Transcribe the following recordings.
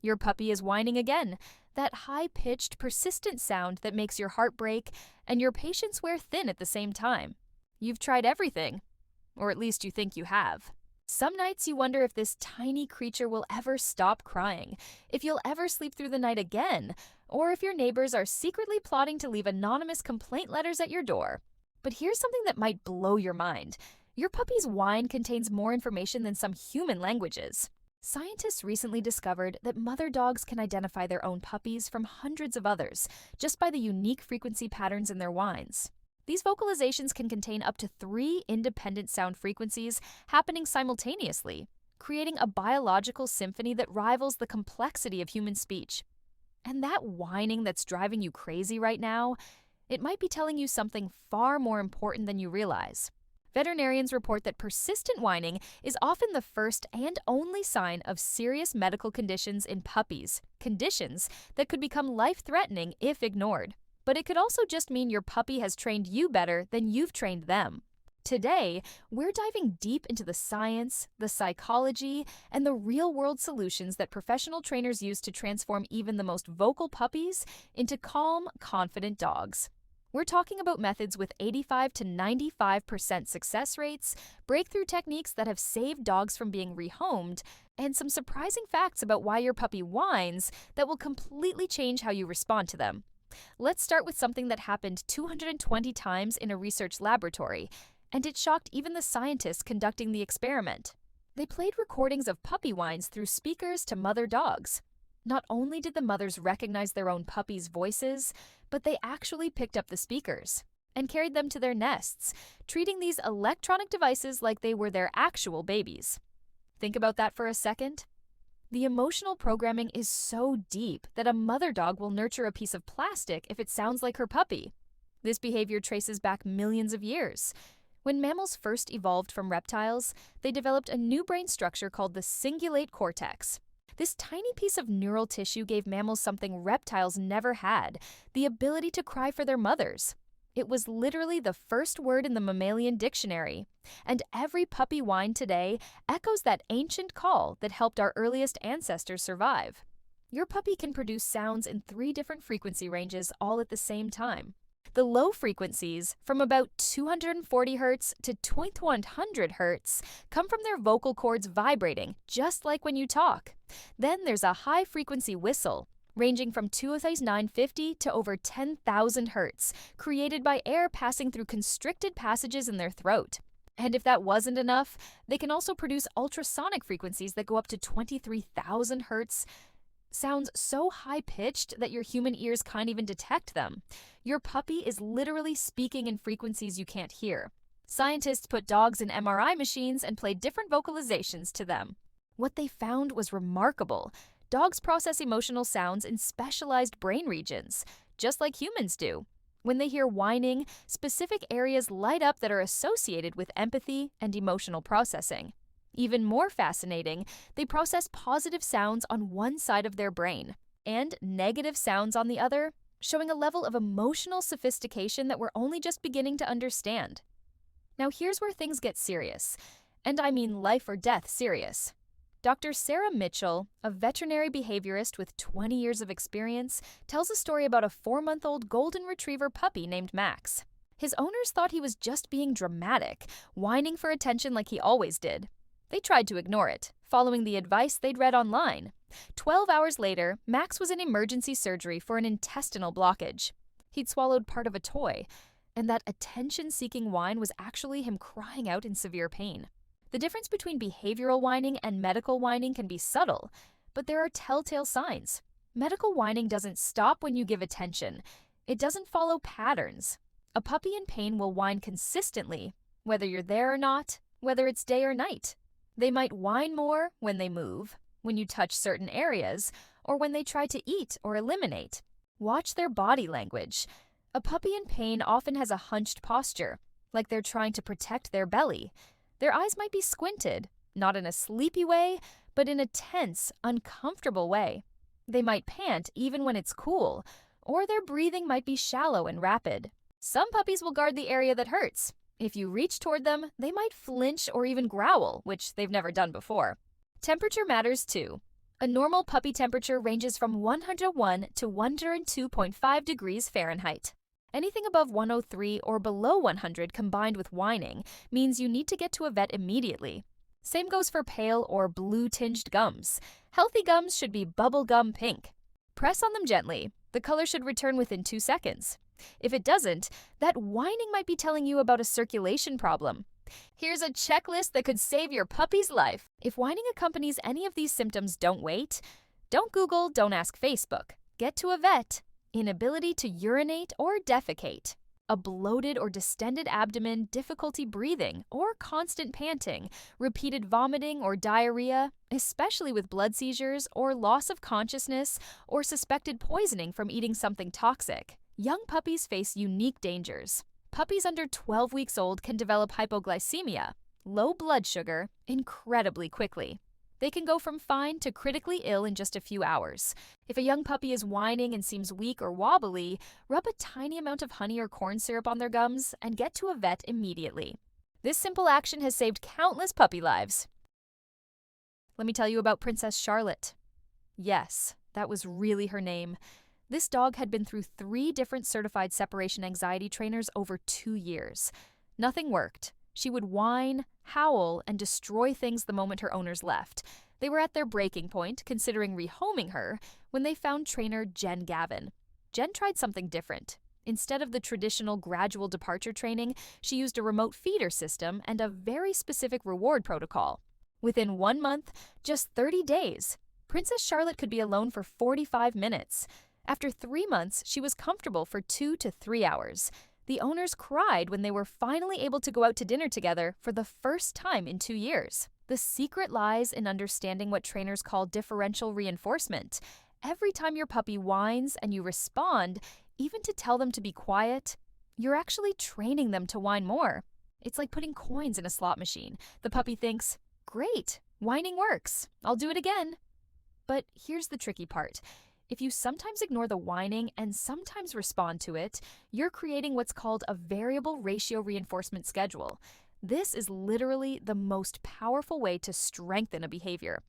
Your puppy is whining again, that high-pitched, persistent sound that makes your heart break and your patience wear thin at the same time. You've tried everything, or at least you think you have. Some nights you wonder if this tiny creature will ever stop crying, if you'll ever sleep through the night again, or if your neighbors are secretly plotting to leave anonymous complaint letters at your door. But here's something that might blow your mind. Your puppy's whine contains more information than some human languages. Scientists recently discovered that mother dogs can identify their own puppies from hundreds of others just by the unique frequency patterns in their whines. These vocalizations can contain up to 3 independent sound frequencies happening simultaneously, creating a biological symphony that rivals the complexity of human speech. And that whining that's driving you crazy right now, it might be telling you something far more important than you realize. Veterinarians report that persistent whining is often the first and only sign of serious medical conditions in puppies, conditions that could become life-threatening if ignored. But it could also just mean your puppy has trained you better than you've trained them. Today, we're diving deep into the science, the psychology, and the real-world solutions that professional trainers use to transform even the most vocal puppies into calm, confident dogs. We're talking about methods with 85 to 95% success rates, breakthrough techniques that have saved dogs from being rehomed, and some surprising facts about why your puppy whines that will completely change how you respond to them. Let's start with something that happened 220 times in a research laboratory, and it shocked even the scientists conducting the experiment. They played recordings of puppy whines through speakers to mother dogs. Not only did the mothers recognize their own puppies' voices, but they actually picked up the speakers and carried them to their nests, treating these electronic devices like they were their actual babies. Think about that for a second. The emotional programming is so deep that a mother dog will nurture a piece of plastic if it sounds like her puppy. This behavior traces back millions of years. When mammals first evolved from reptiles, they developed a new brain structure called the cingulate cortex. This tiny piece of neural tissue gave mammals something reptiles never had, the ability to cry for their mothers. It was literally the first word in the mammalian dictionary, and every puppy whine today echoes that ancient call that helped our earliest ancestors survive. Your puppy can produce sounds in 3 different frequency ranges all at the same time. The low frequencies, from about 240 Hz to 2100 Hz, come from their vocal cords vibrating, just like when you talk. Then there's a high-frequency whistle, ranging from 2950 to over 10,000 Hz, created by air passing through constricted passages in their throat. And if that wasn't enough, they can also produce ultrasonic frequencies that go up to 23,000 Hz, sounds so high-pitched that your human ears can't even detect them. Your puppy is literally speaking in frequencies you can't hear. Scientists put dogs in MRI machines and played different vocalizations to them. What they found was remarkable. Dogs process emotional sounds in specialized brain regions, just like humans do. When they hear whining, specific areas light up that are associated with empathy and emotional processing. Even more fascinating, they process positive sounds on one side of their brain and negative sounds on the other, showing a level of emotional sophistication that we're only just beginning to understand. Now here's where things get serious, and I mean life or death serious. Dr. Sarah Mitchell, a veterinary behaviorist with 20 years of experience, tells a story about a 4-month-old golden retriever puppy named Max. His owners thought he was just being dramatic, whining for attention like he always did. They tried to ignore it, following the advice they'd read online. 12 hours later, Max was in emergency surgery for an intestinal blockage. He'd swallowed part of a toy, and that attention-seeking whine was actually him crying out in severe pain. The difference between behavioral whining and medical whining can be subtle, but there are telltale signs. Medical whining doesn't stop when you give attention. It doesn't follow patterns. A puppy in pain will whine consistently, whether you're there or not, whether it's day or night. They might whine more when they move, when you touch certain areas, or when they try to eat or eliminate. Watch their body language. A puppy in pain often has a hunched posture, like they're trying to protect their belly. Their eyes might be squinted, not in a sleepy way, but in a tense, uncomfortable way. They might pant even when it's cool, or their breathing might be shallow and rapid. Some puppies will guard the area that hurts. If you reach toward them, they might flinch or even growl, which they've never done before. Temperature matters too. A normal puppy temperature ranges from 101 to 102.5 degrees Fahrenheit. Anything above 103 or below 100 combined with whining means you need to get to a vet immediately. Same goes for pale or blue-tinged gums. Healthy gums should be bubblegum pink. Press on them gently. The color should return within 2 seconds. If it doesn't, that whining might be telling you about a circulation problem. Here's a checklist that could save your puppy's life. If whining accompanies any of these symptoms, don't wait. Don't Google, don't ask Facebook. Get to a vet. Inability to urinate or defecate. A bloated or distended abdomen, difficulty breathing, or constant panting, repeated vomiting or diarrhea, especially with blood seizures or loss of consciousness or suspected poisoning from eating something toxic. Young puppies face unique dangers. Puppies under 12 weeks old can develop hypoglycemia, low blood sugar, incredibly quickly. They can go from fine to critically ill in just a few hours. If a young puppy is whining and seems weak or wobbly, rub a tiny amount of honey or corn syrup on their gums and get to a vet immediately. This simple action has saved countless puppy lives. Let me tell you about Princess Charlotte. Yes, that was really her name. This dog had been through 3 different certified separation anxiety trainers over 2 years. Nothing worked. She would whine, howl, and destroy things the moment her owners left. They were at their breaking point, considering rehoming her, when they found trainer Jen Gavin. Jen tried something different. Instead of the traditional gradual departure training, she used a remote feeder system and a very specific reward protocol. Within 1 month, just 30 days, Princess Charlotte could be alone for 45 minutes. After 3 months, she was comfortable for 2 to 3 hours. The owners cried when they were finally able to go out to dinner together for the first time in 2 years. The secret lies in understanding what trainers call differential reinforcement. Every time your puppy whines and you respond, even to tell them to be quiet, you're actually training them to whine more. It's like putting coins in a slot machine. The puppy thinks, "Great, whining works. I'll do it again." But here's the tricky part. If you sometimes ignore the whining and sometimes respond to it, you're creating what's called a variable ratio reinforcement schedule. This is literally the most powerful way to strengthen a behavior.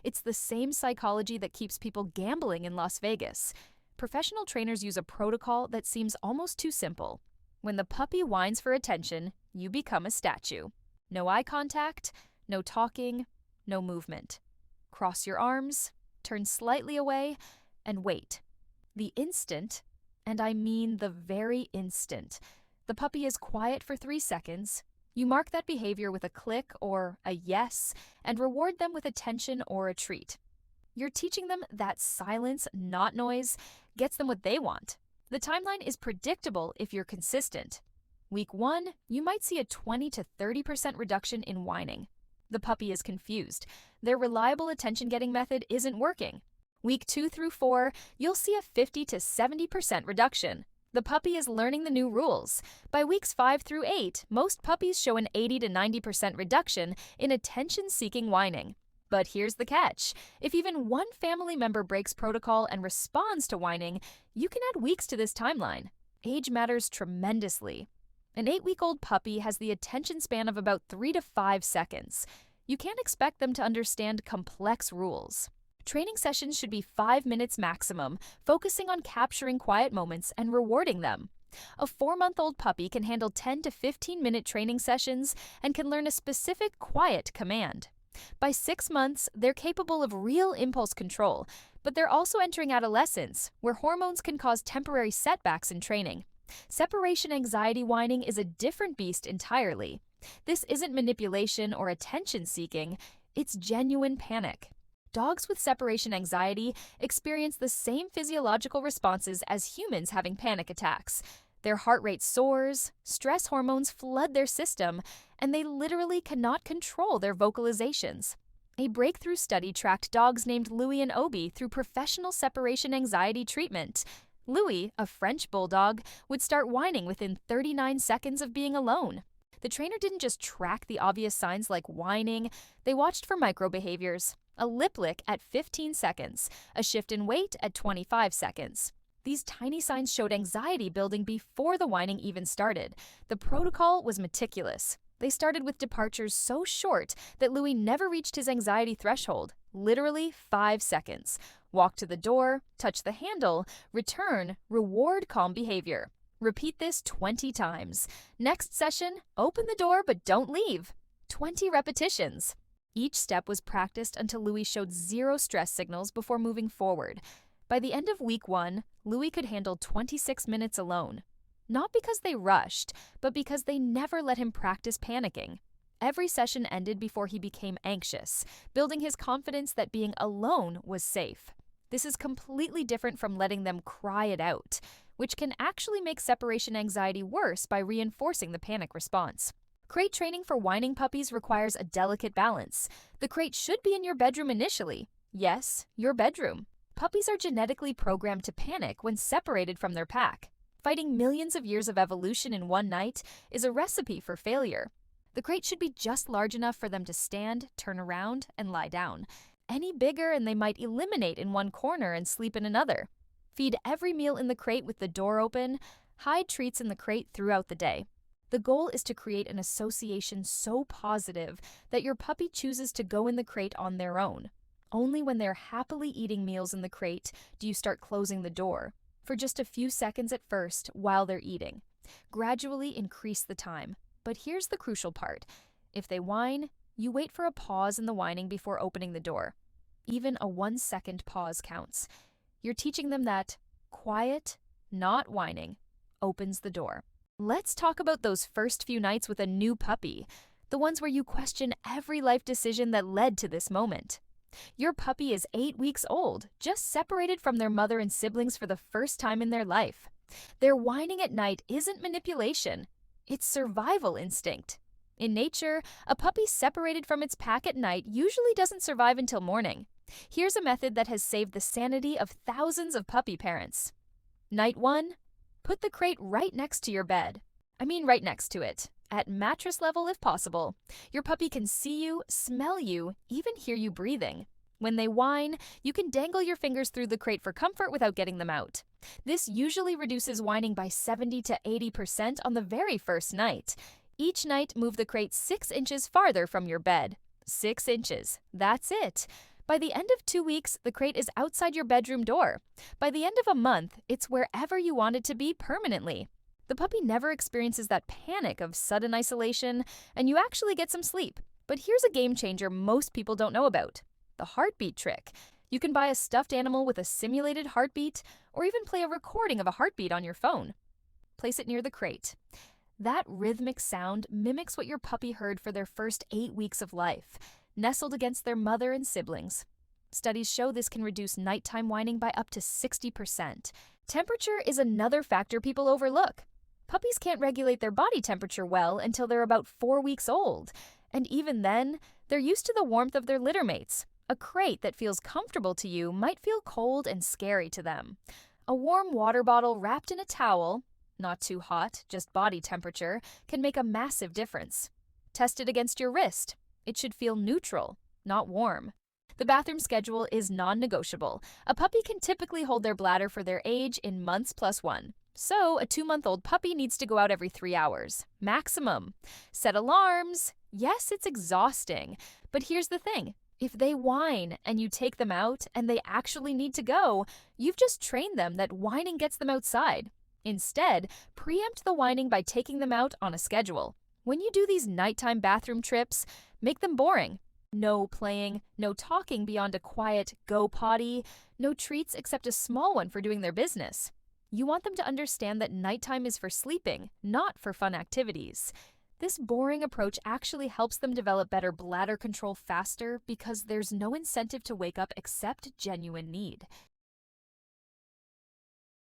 It's the same psychology that keeps people gambling in Las Vegas. Professional trainers use a protocol that seems almost too simple. When the puppy whines for attention, you become a statue. No eye contact, no talking, no movement. Cross your arms, turn slightly away, and wait. The instant, and I mean the very instant, the puppy is quiet for 3 seconds, you mark that behavior with a click or a yes and reward them with attention or a treat. You're teaching them that silence, not noise, gets them what they want. The timeline is predictable if you're consistent. Week 1, you might see a 20 to 30% reduction in whining. The puppy is confused. Their reliable attention-getting method isn't working. Week 2 through 4, you'll see a 50 to 70% reduction. The puppy is learning the new rules. By weeks 5 through 8, most puppies show an 80 to 90% reduction in attention-seeking whining. But here's the catch. If even one family member breaks protocol and responds to whining, you can add weeks to this timeline. Age matters tremendously. An 8-week-old puppy has the attention span of about 3 to 5 seconds. You can't expect them to understand complex rules. Training sessions should be 5 minutes maximum, focusing on capturing quiet moments and rewarding them. A 4-month-old puppy can handle 10 to 15-minute training sessions and can learn a specific quiet command. By 6 months, they're capable of real impulse control, but they're also entering adolescence, where hormones can cause temporary setbacks in training. Separation anxiety whining is a different beast entirely. This isn't manipulation or attention-seeking, it's genuine panic. Dogs with separation anxiety experience the same physiological responses as humans having panic attacks. Their heart rate soars, stress hormones flood their system, and they literally cannot control their vocalizations. A breakthrough study tracked dogs named Louie and Obi through professional separation anxiety treatment. Louie, a French bulldog, would start whining within 39 seconds of being alone. The trainer didn't just track the obvious signs like whining, they watched for micro-behaviors. A lip lick at 15 seconds, a shift in weight at 25 seconds. These tiny signs showed anxiety building before the whining even started. The protocol was meticulous. They started with departures so short that Louis never reached his anxiety threshold, literally 5 seconds. Walk to the door, touch the handle, return, reward calm behavior. Repeat this 20 times. Next session, open the door but don't leave. 20 repetitions. Each step was practiced until Louis showed 0 stress signals before moving forward. By the end of week 1, Louis could handle 26 minutes alone. Not because they rushed, but because they never let him practice panicking. Every session ended before he became anxious, building his confidence that being alone was safe. This is completely different from letting them cry it out, which can actually make separation anxiety worse by reinforcing the panic response. Crate training for whining puppies requires a delicate balance. The crate should be in your bedroom initially. Yes, your bedroom. Puppies are genetically programmed to panic when separated from their pack. Fighting millions of years of evolution in one night is a recipe for failure. The crate should be just large enough for them to stand, turn around, and lie down. Any bigger and they might eliminate in one corner and sleep in another. Feed every meal in the crate with the door open. Hide treats in the crate throughout the day. The goal is to create an association so positive that your puppy chooses to go in the crate on their own. Only when they're happily eating meals in the crate do you start closing the door. For just a few seconds at first while they're eating. Gradually increase the time. But here's the crucial part. If they whine, you wait for a pause in the whining before opening the door. Even a 1-second pause counts. You're teaching them that quiet, not whining, opens the door. Let's talk about those first few nights with a new puppy, the ones where you question every life decision that led to this moment. Your puppy is 8 weeks old, just separated from their mother and siblings for the first time in their life. Their whining at night isn't manipulation, it's survival instinct. In nature, a puppy separated from its pack at night usually doesn't survive until morning. Here's a method that has saved the sanity of thousands of puppy parents. Night 1, put the crate right next to your bed. Right next to it. At mattress level if possible. Your puppy can see you, smell you, even hear you breathing. When they whine, you can dangle your fingers through the crate for comfort without getting them out. This usually reduces whining by 70 to 80% on the very first night. Each night, move the crate 6 inches farther from your bed. 6 inches. That's it. By the end of 2 weeks, the crate is outside your bedroom door. By the end of a month, it's wherever you want it to be permanently. The puppy never experiences that panic of sudden isolation, and you actually get some sleep. But here's a game changer most people don't know about. The heartbeat trick. You can buy a stuffed animal with a simulated heartbeat, or even play a recording of a heartbeat on your phone. Place it near the crate. That rhythmic sound mimics what your puppy heard for their first 8 weeks of life, nestled against their mother and siblings. Studies show this can reduce nighttime whining by up to 60%. Temperature is another factor people overlook. Puppies can't regulate their body temperature well until they're about 4 weeks old. And even then, they're used to the warmth of their litter mates. A crate that feels comfortable to you might feel cold and scary to them. A warm water bottle wrapped in a towel, not too hot, just body temperature, can make a massive difference. Test it against your wrist. It should feel neutral, not warm. The bathroom schedule is non-negotiable. A puppy can typically hold their bladder for their age in months plus 1. So, a 2-month-old puppy needs to go out every 3 hours. Maximum. Set alarms. Yes, it's exhausting. But here's the thing. If they whine and you take them out and they actually need to go, you've just trained them that whining gets them outside. Instead, preempt the whining by taking them out on a schedule. When you do these nighttime bathroom trips, make them boring. No playing, no talking beyond a quiet go potty, no treats except a small one for doing their business. You want them to understand that nighttime is for sleeping, not for fun activities. This boring approach actually helps them develop better bladder control faster because there's no incentive to wake up except genuine need.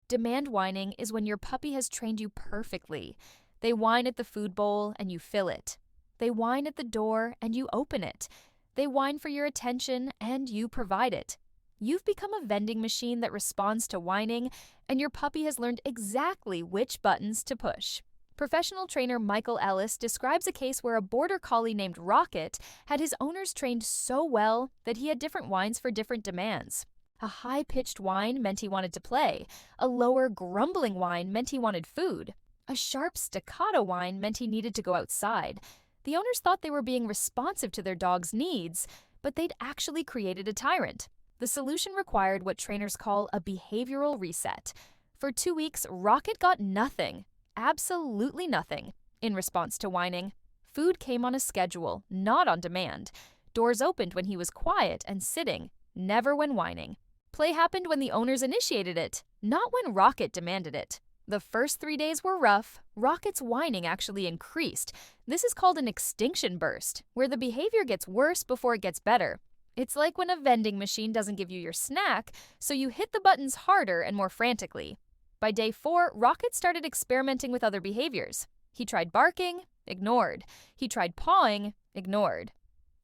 Demand whining is when your puppy has trained you perfectly. They whine at the food bowl and you fill it. They whine at the door and you open it. They whine for your attention and you provide it. You've become a vending machine that responds to whining, and your puppy has learned exactly which buttons to push. Professional trainer Michael Ellis describes a case where a border collie named Rocket had his owners trained so well that he had different whines for different demands. A high-pitched whine meant he wanted to play. A lower, grumbling whine meant he wanted food. A sharp staccato whine meant he needed to go outside. The owners thought they were being responsive to their dog's needs, but they'd actually created a tyrant. The solution required what trainers call a behavioral reset. For 2 weeks, Rocket got nothing, absolutely nothing, in response to whining. Food came on a schedule, not on demand. Doors opened when he was quiet and sitting, never when whining. Play happened when the owners initiated it, not when Rocket demanded it. The first 3 days were rough. Rocket's whining actually increased. This is called an extinction burst, where the behavior gets worse before it gets better. It's like when a vending machine doesn't give you your snack, so you hit the buttons harder and more frantically. By day 4, Rocket started experimenting with other behaviors. He tried barking, ignored. He tried pawing, ignored.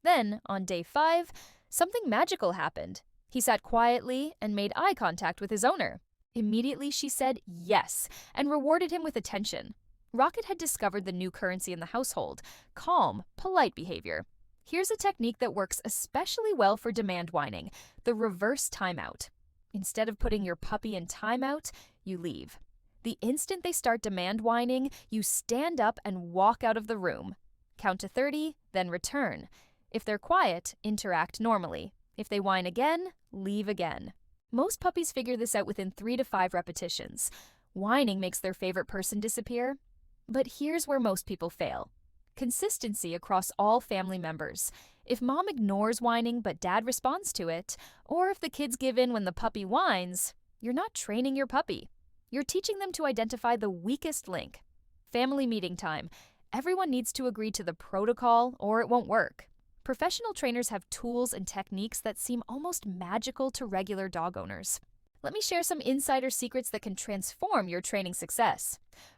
Then, on day 5, something magical happened. He sat quietly and made eye contact with his owner. Immediately, she said yes and rewarded him with attention. Rocket had discovered the new currency in the household: calm, polite behavior. Here's a technique that works especially well for demand whining: the reverse timeout. Instead of putting your puppy in timeout, you leave. The instant they start demand whining, you stand up and walk out of the room. Count to 30, then return. If they're quiet, interact normally. If they whine again, leave again. Most puppies figure this out within 3 to 5 repetitions. Whining makes their favorite person disappear. But here's where most people fail: consistency across all family members. If mom ignores whining but dad responds to it, or if the kids give in when the puppy whines, you're not training your puppy. You're teaching them to identify the weakest link. Family meeting time. Everyone needs to agree to the protocol or it won't work. Professional trainers have tools and techniques that seem almost magical to regular dog owners. Let me share some insider secrets that can transform your training success.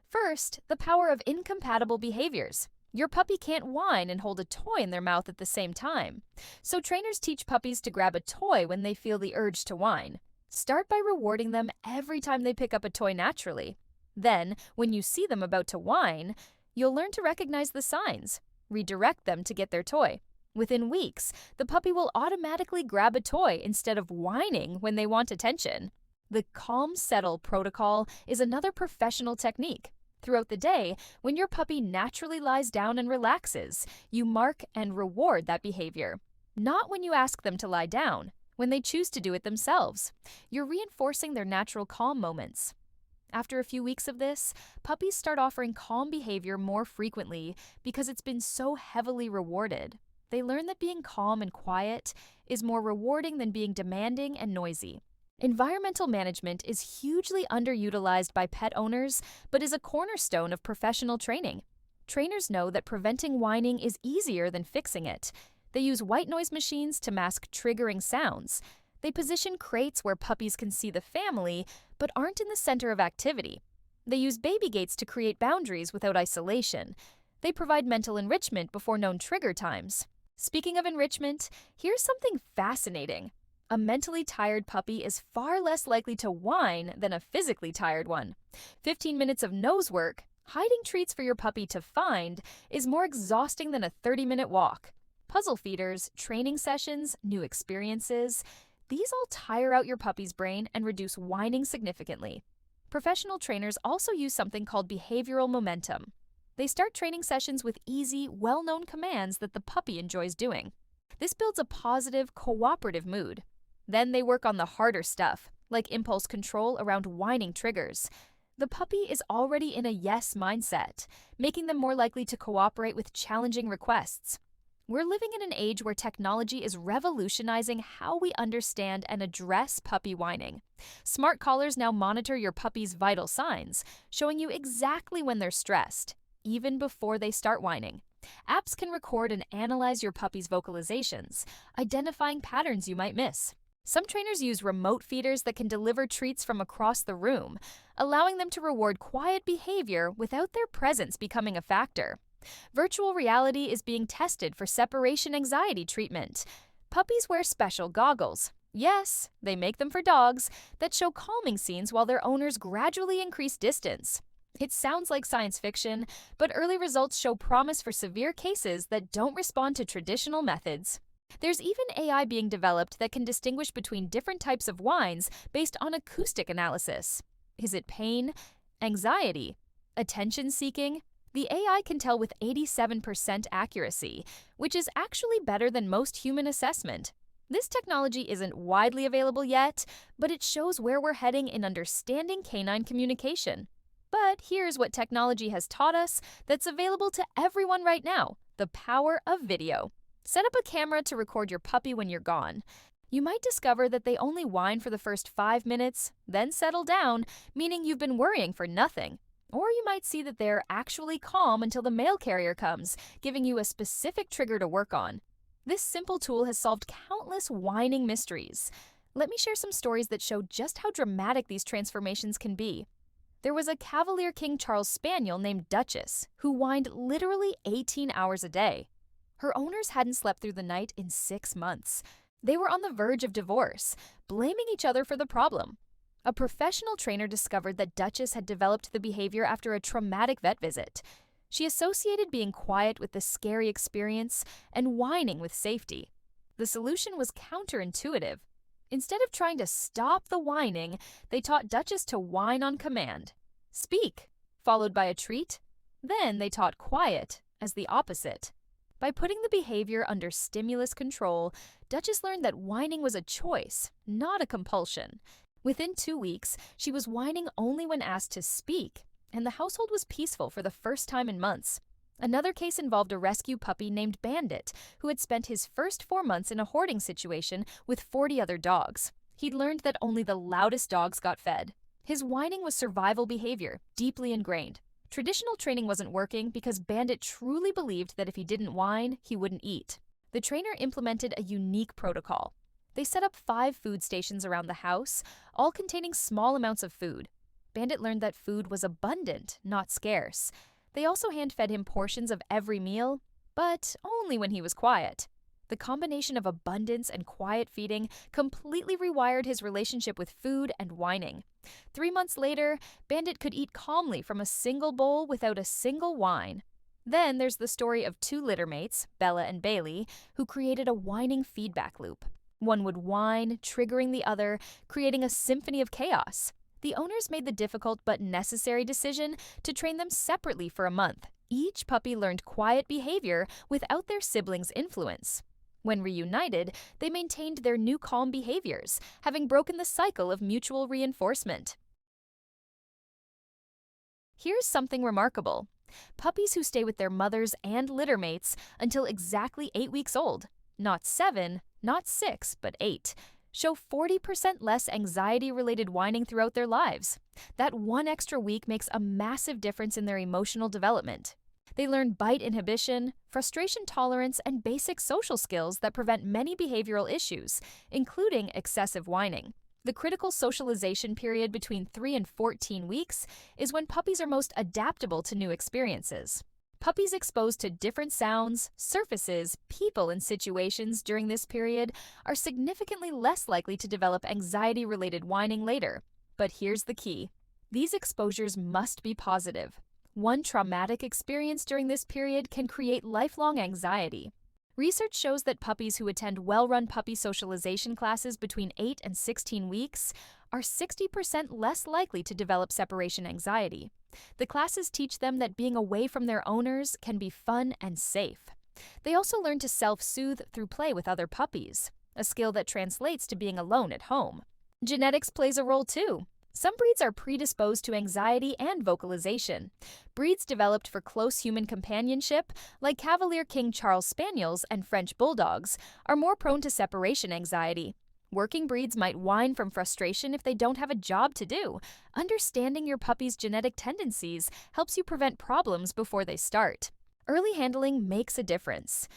First, the power of incompatible behaviors. Your puppy can't whine and hold a toy in their mouth at the same time. So trainers teach puppies to grab a toy when they feel the urge to whine. Start by rewarding them every time they pick up a toy naturally. Then, when you see them about to whine, you'll learn to recognize the signs. Redirect them to get their toy. Within weeks, the puppy will automatically grab a toy instead of whining when they want attention. The calm settle protocol is another professional technique. Throughout the day, when your puppy naturally lies down and relaxes, you mark and reward that behavior. Not when you ask them to lie down, when they choose to do it themselves. You're reinforcing their natural calm moments. After a few weeks of this, puppies start offering calm behavior more frequently because it's been so heavily rewarded. They learn that being calm and quiet is more rewarding than being demanding and noisy. Environmental management is hugely underutilized by pet owners, but is a cornerstone of professional training. Trainers know that preventing whining is easier than fixing it. They use white noise machines to mask triggering sounds. They position crates where puppies can see the family, but aren't in the center of activity. They use baby gates to create boundaries without isolation. They provide mental enrichment before known trigger times. Speaking of enrichment, here's something fascinating. A mentally tired puppy is far less likely to whine than a physically tired one. 15 minutes of nose work, hiding treats for your puppy to find, is more exhausting than a 30-minute walk. Puzzle feeders, training sessions, new experiences, these all tire out your puppy's brain and reduce whining significantly. Professional trainers also use something called behavioral momentum. They start training sessions with easy, well-known commands that the puppy enjoys doing. This builds a positive, cooperative mood. Then they work on the harder stuff, like impulse control around whining triggers. The puppy is already in a yes mindset, making them more likely to cooperate with challenging requests. We're living in an age where technology is revolutionizing how we understand and address puppy whining. Smart collars now monitor your puppy's vital signs, showing you exactly when they're stressed, even before they start whining. Apps can record and analyze your puppy's vocalizations, identifying patterns you might miss. Some trainers use remote feeders that can deliver treats from across the room, allowing them to reward quiet behavior without their presence becoming a factor. Virtual reality is being tested for separation anxiety treatment. Puppies wear special goggles. Yes, they make them for dogs that show calming scenes while their owners gradually increase distance. It sounds like science fiction, but early results show promise for severe cases that don't respond to traditional methods. There's even AI being developed that can distinguish between different types of whines based on acoustic analysis. Is it pain, anxiety, attention-seeking, The AI can tell with 87% accuracy, which is actually better than most human assessment. This technology isn't widely available yet, but it shows where we're heading in understanding canine communication. But here's what technology has taught us that's available to everyone right now: the power of video. Set up a camera to record your puppy when you're gone. You might discover that they only whine for the first 5 minutes, then settle down, meaning you've been worrying for nothing. Or you might see that they're actually calm until the mail carrier comes, giving you a specific trigger to work on. This simple tool has solved countless whining mysteries. Let me share some stories that show just how dramatic these transformations can be. There was a Cavalier King Charles Spaniel named Duchess, who whined literally 18 hours a day. Her owners hadn't slept through the night in 6 months. They were on the verge of divorce, blaming each other for the problem. A professional trainer discovered that Duchess had developed the behavior after a traumatic vet visit. She associated being quiet with the scary experience and whining with safety. The solution was counterintuitive. Instead of trying to stop the whining, they taught Duchess to whine on command. Speak, followed by a treat. Then they taught quiet as the opposite. By putting the behavior under stimulus control, Duchess learned that whining was a choice, not a compulsion. Within 2 weeks, she was whining only when asked to speak, and the household was peaceful for the first time in months. Another case involved a rescue puppy named Bandit, who had spent his first 4 months in a hoarding situation with 40 other dogs. He'd learned that only the loudest dogs got fed. His whining was survival behavior, deeply ingrained. Traditional training wasn't working because Bandit truly believed that if he didn't whine, he wouldn't eat. The trainer implemented a unique protocol. They set up 5 food stations around the house, all containing small amounts of food. Bandit learned that food was abundant, not scarce. They also hand-fed him portions of every meal, but only when he was quiet. The combination of abundance and quiet feeding completely rewired his relationship with food and whining. 3 months later, Bandit could eat calmly from a single bowl without a single whine. Then there's the story of 2 littermates, Bella and Bailey, who created a whining feedback loop. One would whine, triggering the other, creating a symphony of chaos. The owners made the difficult but necessary decision to train them separately for a month. Each puppy learned quiet behavior without their siblings' influence. When reunited, they maintained their new calm behaviors, having broken the cycle of mutual reinforcement. Here's something remarkable. Puppies who stay with their mothers and littermates until exactly 8 weeks old, not 7, not 6, but 8, show 40% less anxiety-related whining throughout their lives. That 1 extra week makes a massive difference in their emotional development. They learn bite inhibition, frustration tolerance, and basic social skills that prevent many behavioral issues, including excessive whining. The critical socialization period between 3 and 14 weeks is when puppies are most adaptable to new experiences. Puppies exposed to different sounds, surfaces, people, and situations during this period are significantly less likely to develop anxiety-related whining later. But here's the key. These exposures must be positive. One traumatic experience during this period can create lifelong anxiety. Research shows that puppies who attend well-run puppy socialization classes between 8 and 16 weeks are 60% less likely to develop separation anxiety. The classes teach them that being away from their owners can be fun and safe. They also learn to self-soothe through play with other puppies, a skill that translates to being alone at home. Genetics plays a role too. Some breeds are predisposed to anxiety and vocalization. Breeds developed for close human companionship, like Cavalier King Charles Spaniels and French Bulldogs, are more prone to separation anxiety. Working breeds might whine from frustration if they don't have a job to do. Understanding your puppy's genetic tendencies helps you prevent problems before they start. Early handling makes a difference.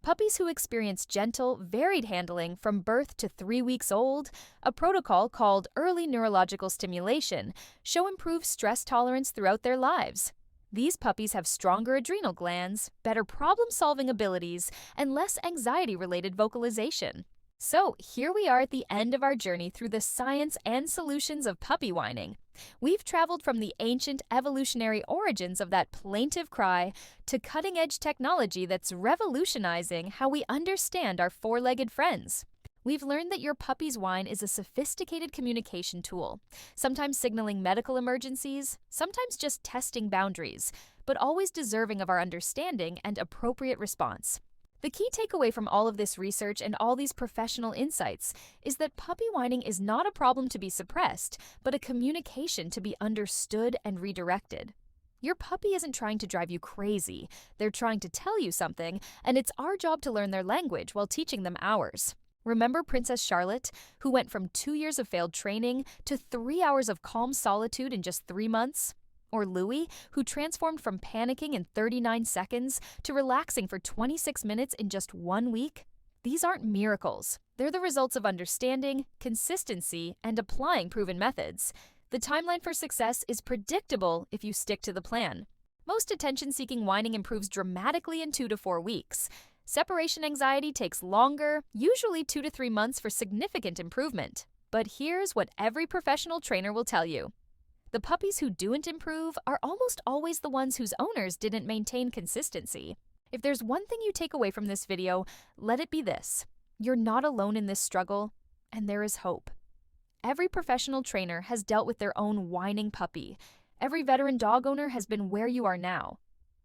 Puppies who experience gentle, varied handling from birth to 3 weeks old, a protocol called early neurological stimulation, show improved stress tolerance throughout their lives. These puppies have stronger adrenal glands, better problem-solving abilities, and less anxiety-related vocalization. So here we are at the end of our journey through the science and solutions of puppy whining. We've traveled from the ancient evolutionary origins of that plaintive cry to cutting-edge technology that's revolutionizing how we understand our four-legged friends. We've learned that your puppy's whine is a sophisticated communication tool, sometimes signaling medical emergencies, sometimes just testing boundaries, but always deserving of our understanding and appropriate response. The key takeaway from all of this research and all these professional insights is that puppy whining is not a problem to be suppressed, but a communication to be understood and redirected. Your puppy isn't trying to drive you crazy. They're trying to tell you something, and it's our job to learn their language while teaching them ours. Remember Princess Charlotte, who went from 2 years of failed training to 3 hours of calm solitude in just 3 months? Or Louie, who transformed from panicking in 39 seconds to relaxing for 26 minutes in just 1 week? These aren't miracles. They're the results of understanding, consistency, and applying proven methods. The timeline for success is predictable if you stick to the plan. Most attention-seeking whining improves dramatically in 2 to 4 weeks. Separation anxiety takes longer, usually 2 to 3 months for significant improvement. But here's what every professional trainer will tell you. The puppies who don't improve are almost always the ones whose owners didn't maintain consistency. If there's one thing you take away from this video, let it be this. You're not alone in this struggle, and there is hope. Every professional trainer has dealt with their own whining puppy. Every veteran dog owner has been where you are now.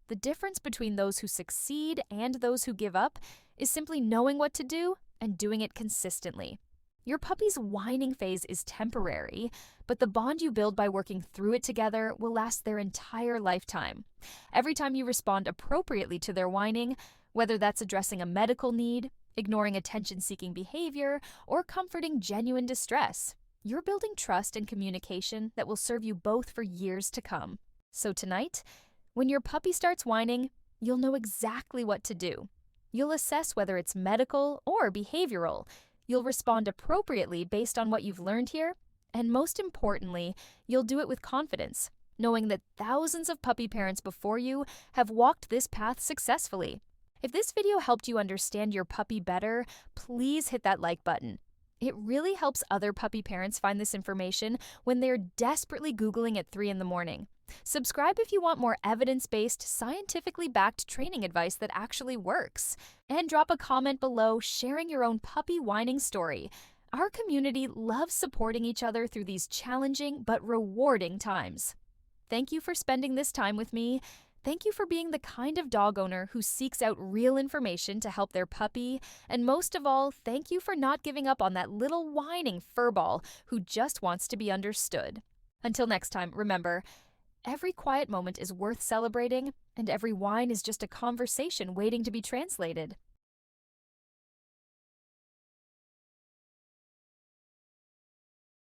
The difference between those who succeed and those who give up is simply knowing what to do and doing it consistently. Your puppy's whining phase is temporary, but the bond you build by working through it together will last their entire lifetime. Every time you respond appropriately to their whining, whether that's addressing a medical need, ignoring attention-seeking behavior, or comforting genuine distress, you're building trust and communication that will serve you both for years to come. So tonight, when your puppy starts whining, you'll know exactly what to do. You'll assess whether it's medical or behavioral. You'll respond appropriately based on what you've learned here. And most importantly, you'll do it with confidence, knowing that thousands of puppy parents before you have walked this path successfully. If this video helped you understand your puppy better, please hit that like button. It really helps other puppy parents find this information when they're desperately Googling at 3 in the morning. Subscribe if you want more evidence-based, scientifically backed training advice that actually works. And drop a comment below sharing your own puppy whining story. Our community loves supporting each other through these challenging but rewarding times. Thank you for spending this time with me. Thank you for being the kind of dog owner who seeks out real information to help their puppy. And most of all, thank you for not giving up on that little whining furball who just wants to be understood. Until next time, remember, every quiet moment is worth celebrating, and every whine is just a conversation waiting to be translated.